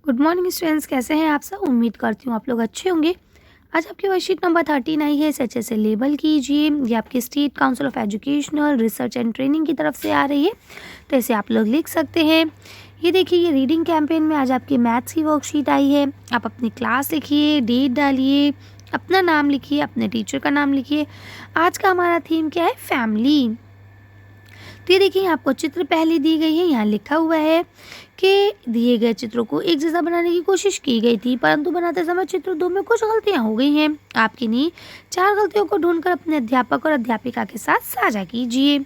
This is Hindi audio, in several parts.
गुड मॉर्निंग स्टूडेंट्स, कैसे हैं आप सब। उम्मीद करती हूँ आप लोग अच्छे होंगे। आज आपकी वर्कशीट नंबर 13 आई है। इसे अच्छे से लेबल कीजिए। ये आपके state council of educational research and training की तरफ से आ रही है, तो इसे आप लोग लिख सकते हैं। ये देखिए, ये रीडिंग कैंपेन में आज आपकी मैथ्स की वर्कशीट आई है। आप अपनी क्लास लिखिए, डेट डालिए, अपना नाम लिखिए, अपने टीचर का नाम लिखिए। आज का हमारा थीम क्या है? फैमिली। तो ये देखिए, आपको चित्र पहले दी गई है। यहाँ लिखा हुआ है कि दिए गए चित्रों को एक जैसा बनाने की कोशिश की गई थी, परंतु बनाते समय चित्र 2 में कुछ गलतियां हो गई हैं। आप किन्हीं 4 गलतियों को ढूंढकर अपने अध्यापक और अध्यापिका के साथ साझा कीजिए।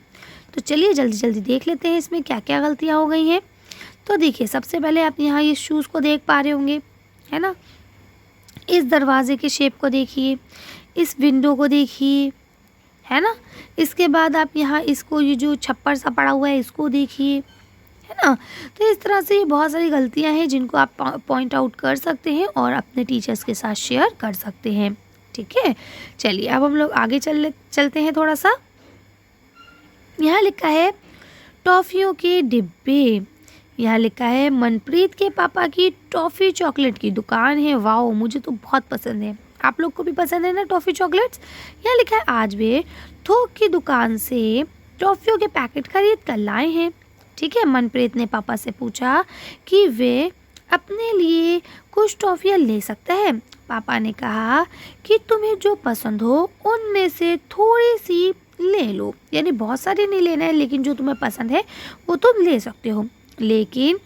तो चलिए जल्दी जल्दी देख लेते हैं इसमें क्या क्या गलतियां हो गई हैं। तो देखिए, सबसे पहले आप यहाँ ये शूज़ को देख पा रहे होंगे, है ना। इस दरवाजे के शेप को देखिए, इस विंडो को देखिए, है ना। इसके बाद आप यहाँ इसको, ये जो छप्पर सा पड़ा हुआ है, इसको देखिए, है ना। तो इस तरह से ये बहुत सारी गलतियां हैं जिनको आप पॉइंट आउट कर सकते हैं और अपने टीचर्स के साथ शेयर कर सकते हैं। ठीक है, चलिए अब हम लोग आगे चलते हैं थोड़ा सा। यहाँ लिखा है टॉफ़ियों के डिब्बे। यहाँ लिखा है मनप्रीत के पापा की टॉफ़ी चॉकलेट की दुकान है। वाओ, मुझे तो बहुत पसंद है। आप लोग को भी पसंद है ना टॉफ़ी चॉकलेट्स। यहाँ लिखा है आज वे थोक की दुकान से टॉफ़ियों के पैकेट खरीद कर लाए हैं। ठीक है, मनप्रीत ने पापा से पूछा कि वे अपने लिए कुछ टॉफ़ियाँ ले सकता है। पापा ने कहा कि तुम्हें जो पसंद हो उनमें से थोड़ी सी ले लो, यानी बहुत सारी नहीं लेना है, लेकिन जो तुम्हें पसंद है वो तुम ले सकते हो, लेकिन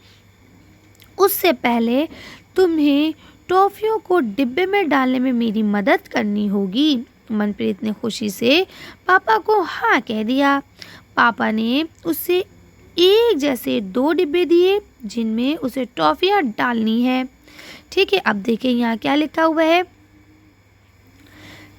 उससे पहले तुम्हें टॉफ़ियों को डिब्बे में डालने में मेरी मदद करनी होगी। मनप्रीत ने खुशी से पापा को हाँ कह दिया। पापा ने उससे एक जैसे 2 डिब्बे दिए जिनमें उसे टॉफ़ियाँ डालनी है। ठीक है, अब देखिए यहाँ क्या लिखा हुआ है।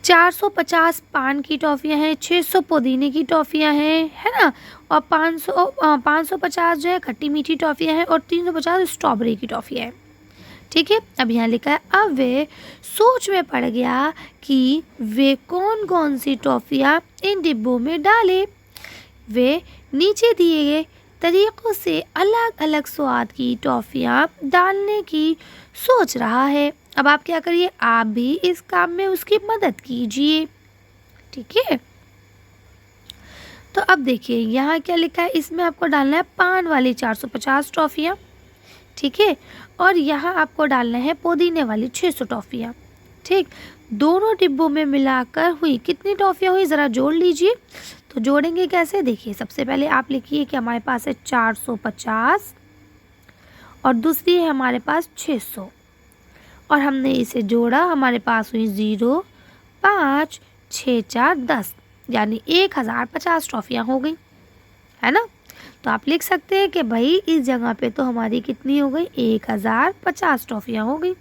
450 पान की टॉफ़ियाँ हैं, 600 पुदीने की टॉफ़ियाँ हैं, है ना। और 550 जो है खट्टी मीठी टॉफ़ियाँ हैं और 350 स्ट्रॉबेरी की टॉफ़ियाँ हैं। ठीक है, अब यहाँ लिखा है अब वे सोच में पड़ गया कि वे कौन कौन सी टॉफ़ियाँ इन डिब्बों में डाले। वे नीचे दिए गए तरीक़ों से अलग अलग स्वाद की टॉफ़ियाँ डालने की सोच रहा है। अब आप क्या करिए, आप भी इस काम में उसकी मदद कीजिए। ठीक है, तो अब देखिए यहाँ क्या लिखा है। इसमें आपको डालना है पान वाली 450 टॉफ़ियाँ। ठीक है, और यहाँ आपको डालना है पुदीने वाली 600 टॉफ़ियाँ। ठीक, दोनों डिब्बों में मिलाकर हुई कितनी टॉफ़ियाँ हुई, ज़रा जोड़ लीजिए। तो जोड़ेंगे कैसे, देखिए सबसे पहले आप लिखिए कि हमारे पास है 450 और दूसरी है हमारे पास 600, और हमने इसे जोड़ा, हमारे पास हुई 0, 5, 6, 4, 10, यानी 1050 टॉफ़ियाँ हो गई, है ना। तो आप लिख सकते हैं कि भाई इस जगह पे तो हमारी कितनी हो गई, 1050 टॉफ़ियाँ हो गई।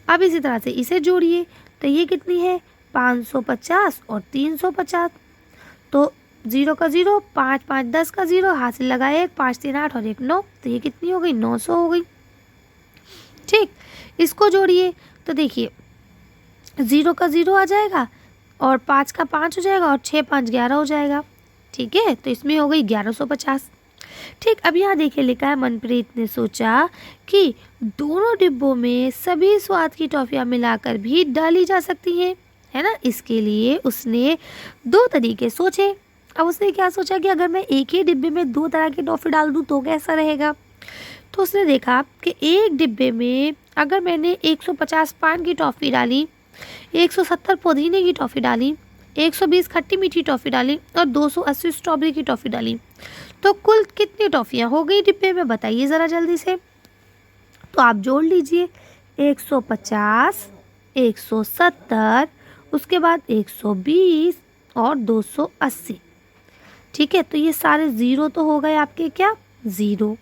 अब इसी तरह से इसे जोड़िए, तो ये कितनी है, 550 और 350। तो 0 का 0, 5 5 10 का 0, हाथ से लगाए 1, 5 3 8 और 1 9, तो ये कितनी हो गई, 900 हो गई। ठीक, इसको जोड़िए, तो देखिए 0 का 0 आ जाएगा और 5 का 5 हो जाएगा और 6 5 11 हो जाएगा। ठीक है, तो इसमें हो गई 1150। ठीक, अब यहाँ देखिए लिखा है मनप्रीत ने सोचा कि दोनों डिब्बों में सभी स्वाद की टॉफ़ियाँ मिलाकर भी डाली जा सकती हैं, है ना। इसके लिए उसने 2 तरीके सोचे। अब उसने क्या सोचा कि अगर मैं एक ही डिब्बे में 2 तरह की टॉफ़ी डाल दूँ तो कैसा रहेगा। तो उसने देखा कि एक डिब्बे में अगर मैंने 150 पान की टॉफ़ी डाली, 170 पुदीने की टॉफ़ी डाली, 120 खट्टी मीठी टॉफ़ी डाली और 280 स्ट्रॉबेरी की टॉफ़ी डाली, तो कुल कितनी टॉफ़ियाँ हो गई डिब्बे में, बताइए ज़रा जल्दी से। तो आप जोड़ लीजिए, 150, 170, उसके बाद 120 और 280। ठीक है, तो ये सारे 0 तो हो गए आपके क्या, 0।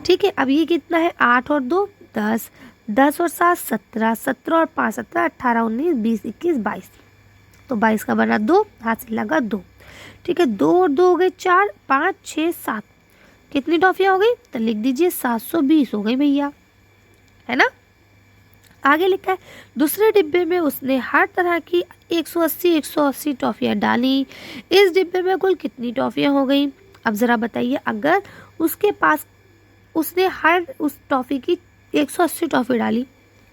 ठीक है, अब ये कितना है, 8 और 2 10, 10 और 7 17, 17 और 5 17, 18 19 20 21 22, तो 22 का बना 2, हाथ से लगा 2। ठीक है, 2 और 2 हो गए 4, 5 6 7, कितनी टॉफ़ियाँ हो गई, तो लिख दीजिए 720 हो गई भैया, है ना। आगे लिखा है दूसरे डिब्बे में उसने हर तरह की 180 टॉफ़ियाँ डाली। इस डिब्बे में कुल कितनी टॉफ़ियाँ हो गई। अब ज़रा बताइए, अगर उसके पास उसने हर उस टॉफ़ी की 180 टॉफ़ी डाली,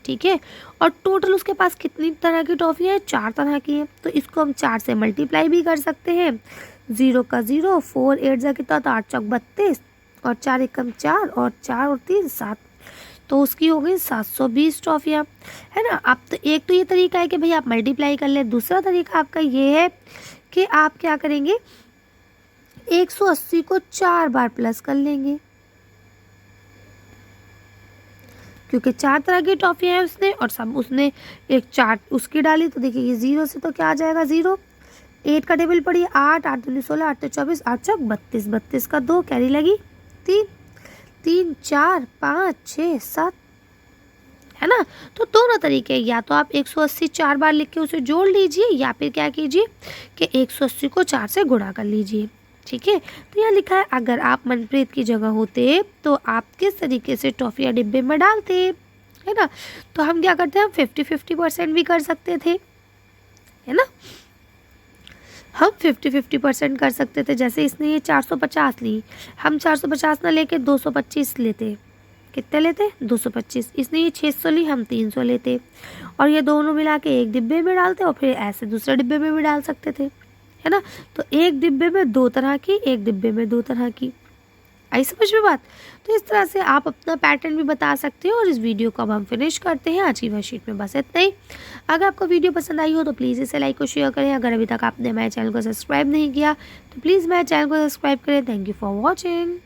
ठीक है, और टोटल उसके पास कितनी तरह की टॉफ़ियाँ हैं, 4 तरह की हैं। तो इसको हम 4 से मल्टीप्लाई भी कर सकते हैं। 0 का 0, 4 8 जा कितना, तो 8 चौक 32 और 4 एकम 4 और 4 और 3 7, तो उसकी हो गई 720 टॉफ़ियाँ, है ना। अब तो एक तो ये तरीका है कि भाई आप मल्टीप्लाई कर लें। दूसरा तरीका आपका ये है कि आप क्या करेंगे, 180 को 4 बार प्लस कर लेंगे, क्योंकि 4 तरह की टॉफ़ियाँ हैं उसने और सब उसने एक 4 उसकी डाली। तो देखिए ये 0 से तो क्या आ जाएगा 0, 8 का टेबल पढ़िए, 8 8 दूनी 16, 8 24, 8 चौक 32, 32 का 2 कैरी लगी 3, 3 4 5 6 7, है ना। तो दोनों तरीके, या तो आप 180 4 बार लिख के उसे जोड़ लीजिए, या फिर क्या कीजिए कि 180 को 4 से गुणा कर लीजिए, ठीक है। तो यहाँ लिखा है अगर आप मनप्रीत की जगह होते तो आप किस तरीके से टॉफ़ियाँ डिब्बे में डालते, है ना। तो हम क्या करते हैं, हम 50-50% भी कर सकते थे, है ना। हम 50-50% कर सकते थे। जैसे इसने ये 450 ली, हम 450 ना लेके 225 लेते, कितने लेते 225। इसने ये 600 ली, हम 300 लेते, और ये दोनों मिला के एक डिब्बे में डालते और फिर ऐसे दूसरे डिब्बे में भी डाल सकते थे, है ना। तो एक डिब्बे में 2 तरह की, एक डिब्बे में 2 तरह की, आई समझ में बात। तो इस तरह से आप अपना पैटर्न भी बता सकते हो। और इस वीडियो को अब हम फिनिश करते हैं। आज की वर्कशीट में बस इतना ही। अगर आपको वीडियो पसंद आई हो तो प्लीज़ इसे लाइक और शेयर करें। अगर अभी तक आपने हमारे चैनल को सब्सक्राइब नहीं किया तो प्लीज़ हमारे चैनल को सब्सक्राइब करें। Thank you for watching.